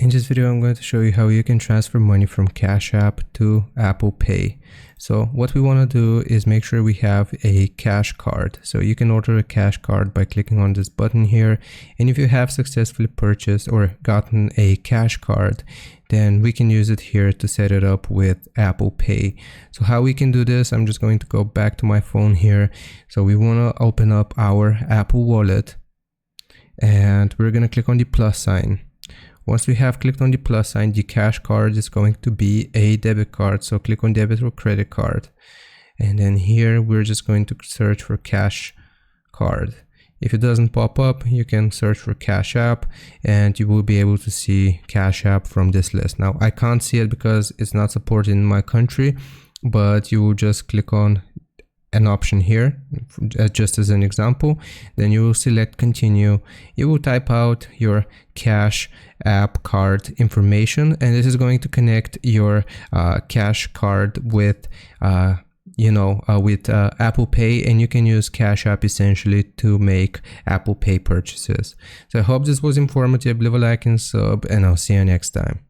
In this video, I'm going to show you how you can transfer money from Cash App to Apple Pay. So what we want to do is make sure we have a cash card. So you can order a cash card by clicking on this button here. And if you have successfully purchased or gotten a cash card, then we can use it here to set it up with Apple Pay. So how we can do this, I'm just going to go back to my phone here. So we want to open up our Apple Wallet and we're going to click on the plus sign. Once we have clicked on the plus sign, the cash card is going to be a debit card. So click on debit or credit card. And then here, we're just going to search for cash card. If it doesn't pop up, you can search for Cash App and you will be able to see Cash App from this list. Now, I can't see it because it's not supported in my country, but you will just click on an option here, just as an example. Then you will select continue. You will type out your Cash App card information, and this is going to connect your cash card with Apple Pay, and you can use Cash App essentially to make Apple Pay purchases. So I hope this was informative. Leave a like and sub, and I'll see you next time.